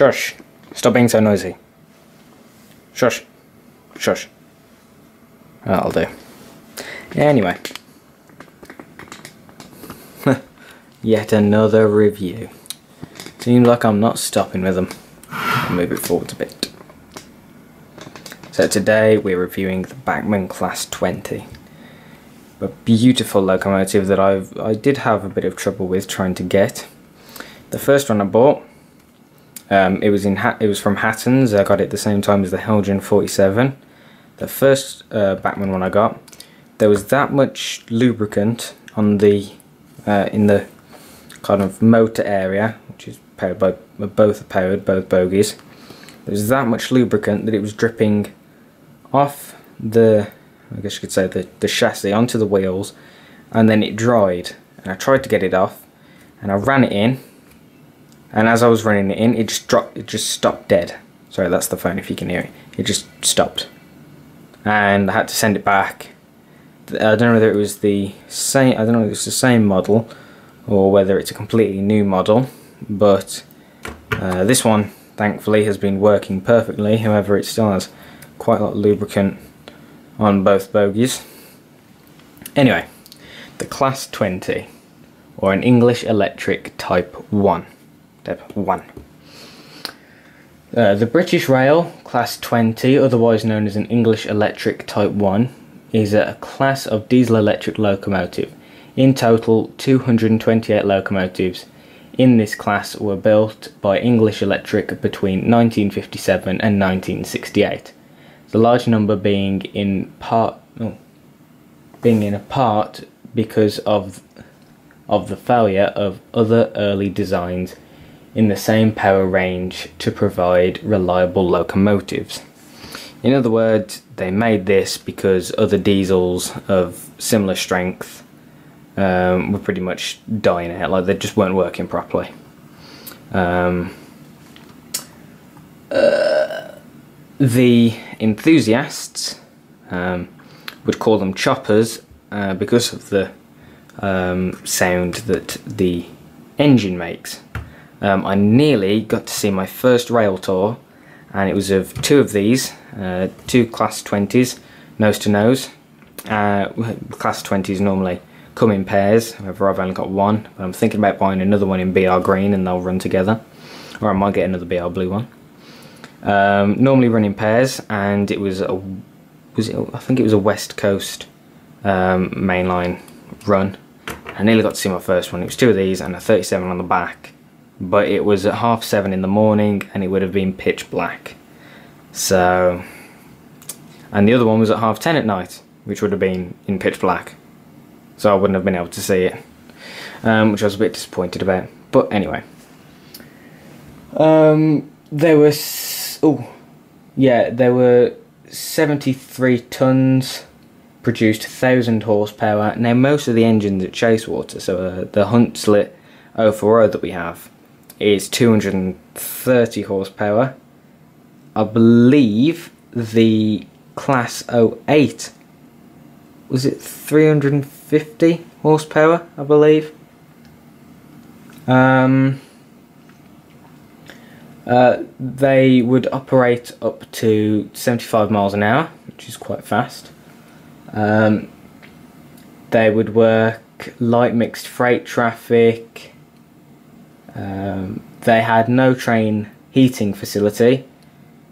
Shush. Stop being so noisy. Shush. Shush. That'll do. Anyway. Yet another review. Seems like I'm not stopping with them. I'll move it forward a bit. So today we're reviewing the Bachmann Class 20. A beautiful locomotive that I did have a bit of trouble with trying to get. The first one I bought, it was from Hatton's. I got it at the same time as the Helgen 47. The first Bachmann one I got, there was that much lubricant on the in the kind of motor area, which is powered by both bogies. There was that much lubricant that it was dripping off the, I guess you could say, the chassis onto the wheels, and then it dried. And I tried to get it off, and I ran it in, and as I was running it in, it just stopped dead. Sorry, that's the phone if you can hear it. It just stopped, and I had to send it back. I don't know whether it was the same. I don't know if it's the same model or whether it's a completely new model, but this one thankfully has been working perfectly. However, it still has quite a lot of lubricant on both bogies. Anyway, the Class 20, or an English Electric Type 1. The British Rail Class 20, otherwise known as an English Electric Type 1, is a class of diesel electric locomotive. In total, 228 locomotives in this class were built by English Electric between 1957 and 1968. The large number being in part because of the failure of other early designs in the same power range to provide reliable locomotives. In other words, they made this because other diesels of similar strength were pretty much dying out, like they just weren't working properly. The enthusiasts would call them choppers because of the sound that the engine makes. I nearly got to see my first rail tour, and it was of two of these, two Class 20s, nose to nose. Class 20s normally come in pairs, however I've only got one, but I'm thinking about buying another one in BR green and they'll run together, or I might get another BR blue one. Normally run in pairs, and it was I think it was a West Coast mainline run. I nearly got to see my first one. It was two of these and a 37 on the back, but it was at 7:30 in the morning and it would have been pitch black. So, and the other one was at 10:30 at night, which would have been in pitch black, so I wouldn't have been able to see it, which I was a bit disappointed about. But anyway, there were 73 tons, produced 1,000 horsepower. Now most of the engines at Chasewater, so the Hunslet 040 that we have, is 230 horsepower. I believe the Class 08, was it 350 horsepower, I believe. They would operate up to 75 miles an hour, which is quite fast. They would work light mixed freight traffic. They had no train heating facility,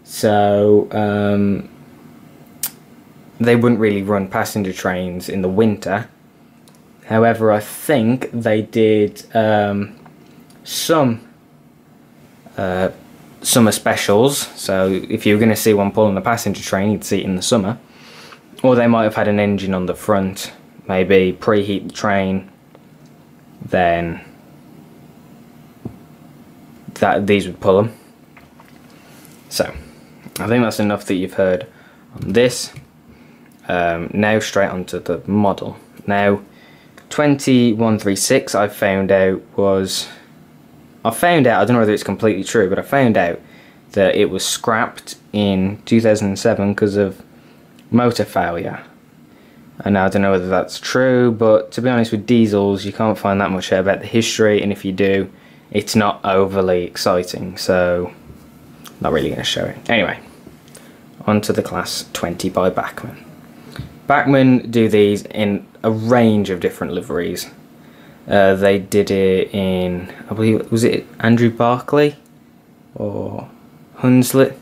so they wouldn't really run passenger trains in the winter. However, I think they did some summer specials, so if you were going to see one pulling a passenger train, you'd see it in the summer. Or they might have had an engine on the front, maybe preheat the train, then these would pull them. So I think that's enough that you've heard on this. Now straight onto the model. Now 2136 I found out, I don't know whether it's completely true, but I found out that it was scrapped in 2007 because of motor failure. And I don't know whether that's true, but to be honest, with diesels you can't find that much out about the history, and if you do, it's not overly exciting. So Not really going to show it. Anyway, on to the Class 20 by Bachmann. Bachmann do these in a range of different liveries. They did it in, I believe, was it Andrew Barclay or Hunslet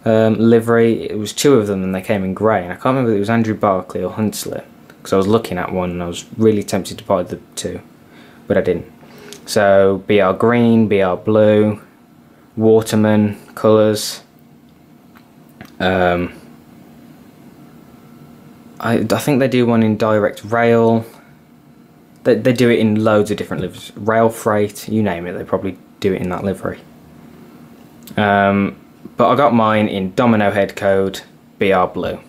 livery? It was two of them and they came in grey, and I can't remember if it was Andrew Barclay or Hunslet, because I was looking at one and I was really tempted to buy the two, but I didn't. So BR green, BR blue, Waterman colours. I think they do one in direct rail. They do it in loads of different liveries. Rail freight, you name it, they probably do it in that livery. But I got mine in Domino head code BR blue,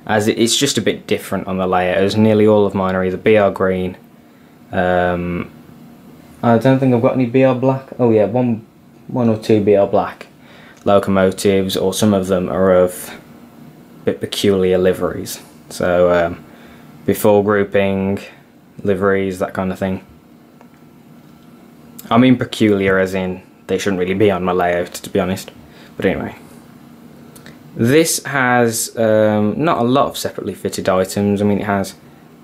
as it's just a bit different on the layout, as nearly all of mine are either BR green. I don't think I've got any BR black. Oh yeah, one or two BR black locomotives, or some of them are of a bit peculiar liveries. So before grouping, liveries, that kind of thing. I mean peculiar as in they shouldn't really be on my layout, to be honest. But anyway, this has not a lot of separately fitted items. I mean, it has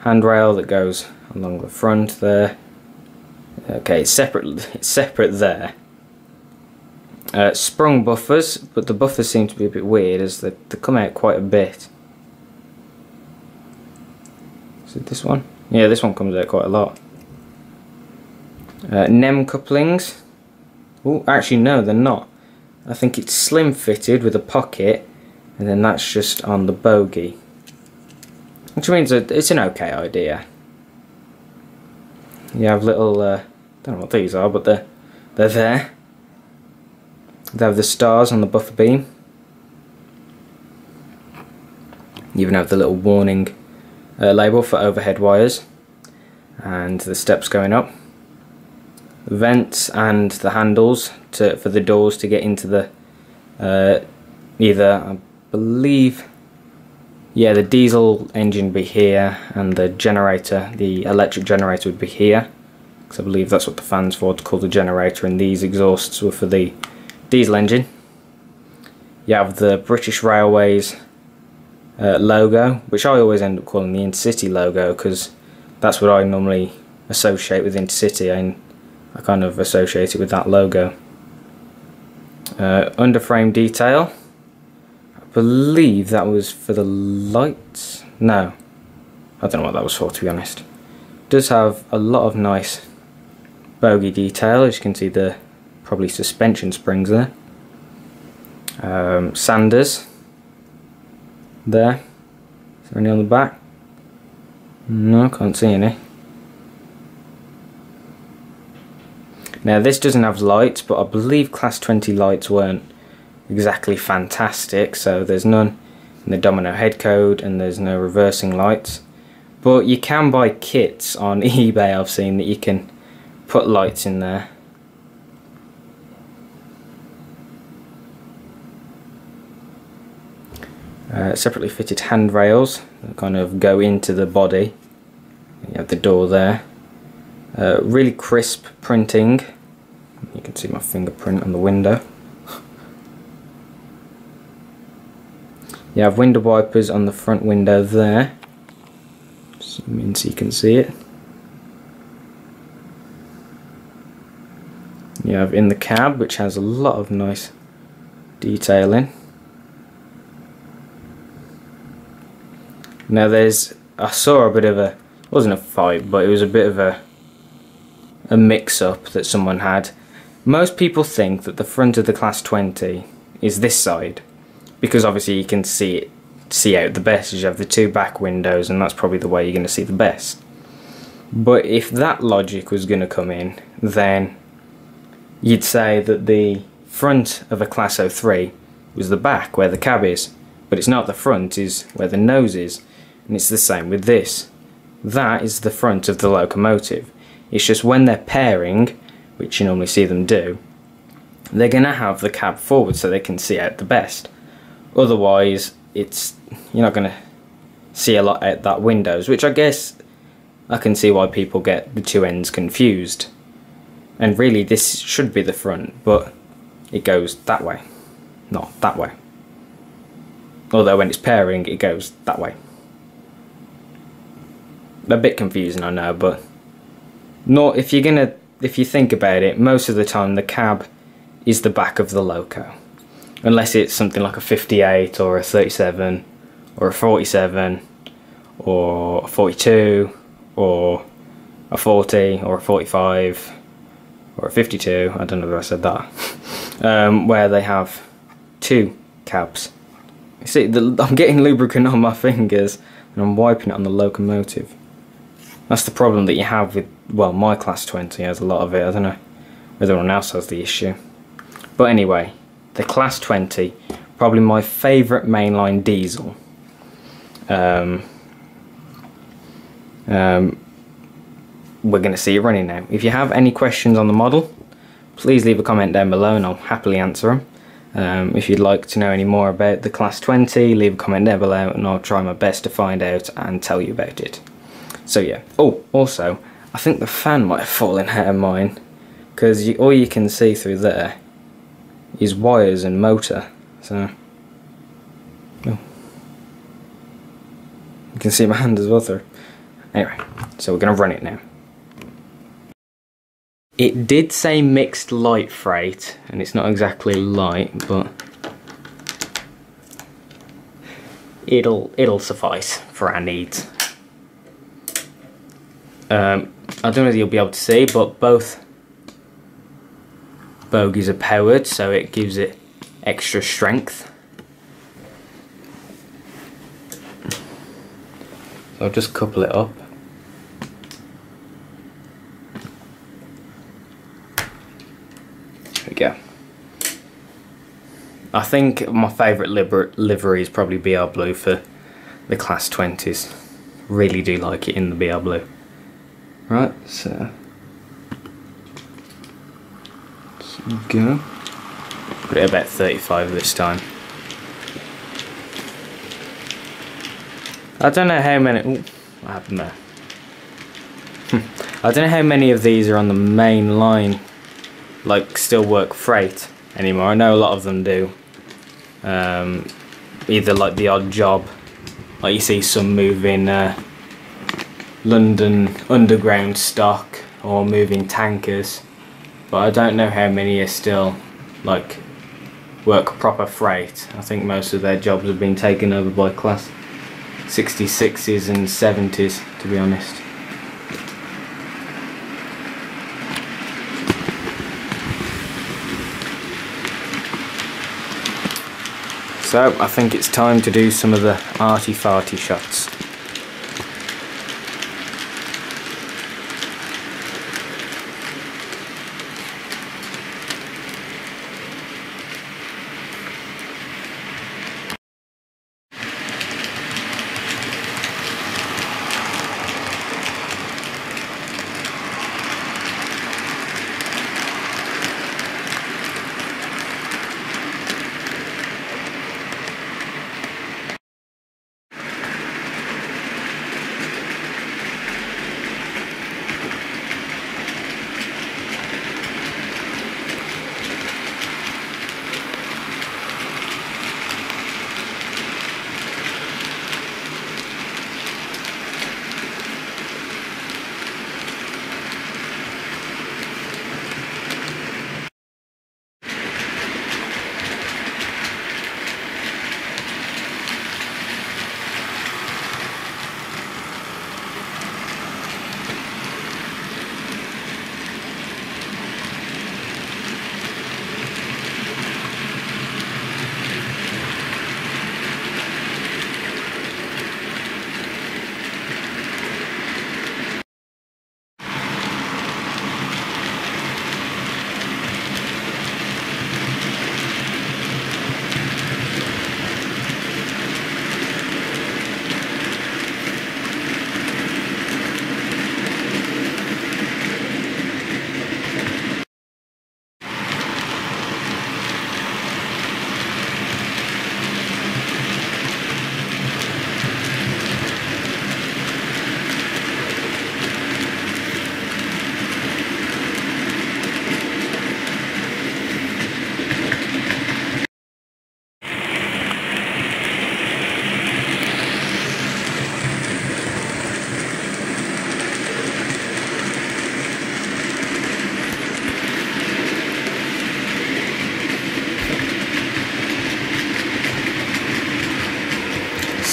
handrail that goes along the front there. Okay, it's separate there. Sprung buffers, but the buffers seem to be a bit weird as they come out quite a bit. Is it this one? Yeah, this one comes out quite a lot. NEM couplings. Oh, actually no, they're not. I think it's slim fitted with a pocket, and then that's just on the bogie, which means that it's an okay idea. You have little, don't know what these are, but they're there. They have the stars on the buffer beam. You even have the little warning label for overhead wires and the steps going up. The vents and the handles for the doors to get into the either, I believe, yeah, the diesel engine would be here, and the generator, the electric generator, would be here, because I believe that's what the fan's for, to call the generator, and these exhausts were for the diesel engine. You have the British Railways logo, which I always end up calling the Intercity logo, because that's what I normally associate with Intercity, and I kind of associate it with that logo. Underframe detail, I believe that was for the lights. No, I don't know what that was for, to be honest. It does have a lot of nice bogie detail, as you can see the probably suspension springs there. Sanders there. Is there any on the back? No, can't see any. Now this doesn't have lights, but I believe Class 20 lights weren't exactly fantastic, so there's none in the Domino head code, and there's no reversing lights. But you can buy kits on eBay, I've seen, that you can put lights in there. Separately fitted handrails that kind of go into the body. You have the door there. Really crisp printing. You can see my fingerprint on the window. You have window wipers on the front window there. Zoom in so you can see it. You have in the cab, which has a lot of nice detailing. Now I saw a bit of it wasn't a fight, but it was a bit of a mix-up that someone had. Most people think that the front of the Class 20 is this side, because obviously you can see out the best, as you have the two back windows, and that's probably the way you're going to see the best. But if that logic was going to come in, then you'd say that the front of a Class 03 was the back, where the cab is, but it's not. The front is where the nose is, and it's the same with this. That is the front of the locomotive. It's just when they're pairing, which you normally see them do, they're going to have the cab forward so they can see out the best. Otherwise, you're not going to see a lot out that windows, which I guess I can see why people get the two ends confused. And really this should be the front, but it goes that way, not that way. Although when it's pairing, it goes that way. A bit confusing, I know, but if you think about it, most of the time the cab is the back of the loco, unless it's something like a 58 or a 37 or a 47 or a 42 or a 40 or a 45 or a 52, I don't know if I said that, where they have two cabs. You see, I'm getting lubricant on my fingers and I'm wiping it on the locomotive. That's the problem that you have with, well, my class 20 has a lot of it. I don't know whether anyone else has the issue. But anyway, the class 20, probably my favourite mainline diesel. We're going to see it running now. If you have any questions on the model, please leave a comment down below and I'll happily answer them. If you'd like to know any more about the class 20, leave a comment down below and I'll try my best to find out and tell you about it. So yeah. Oh, also, I think the fan might have fallen out of mine, because all you can see through there is wires and motor. So, oh, you can see my hand as well through. Anyway, so we're going to run it now. It did say mixed light freight, and it's not exactly light, but it'll suffice for our needs. I don't know if you'll be able to see, but both bogies are powered, so it gives it extra strength. So I'll just couple it up. There we go. I think my favourite livery is probably BR Blue for the class 20s. Really do like it in the BR Blue. Right, so go. Put it about 35 this time. I don't know how many. Ooh, what happened there? I don't know how many of these are on the main line, like still work freight anymore. I know a lot of them do. Either like the odd job, like you see some moving London underground stock or moving tankers, but I don't know how many are still like work proper freight. I think most of their jobs have been taken over by class 66s and 70s, to be honest. So I think it's time to do some of the arty-farty shots.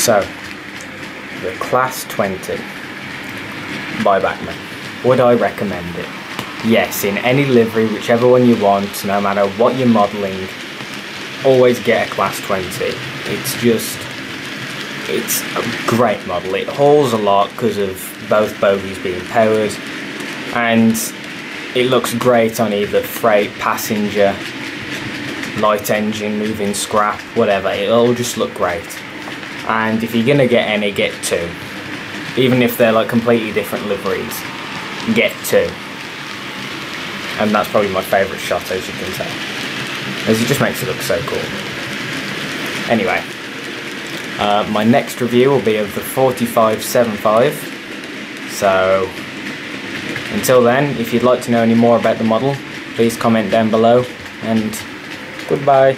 So, the Class 20 by Bachmann. Would I recommend it? Yes, in any livery, whichever one you want, no matter what you're modelling, always get a Class 20. It's a great model. It hauls a lot because of both bogies being powered, and it looks great on either freight, passenger, light engine, moving scrap, whatever. It'll just look great. And if you're gonna get any, get two. Even if they're like completely different liveries, get two. And that's probably my favourite shot, as you can tell, as it just makes it look so cool. Anyway, my next review will be of the 4575. So until then, if you'd like to know any more about the model, please comment down below, and goodbye.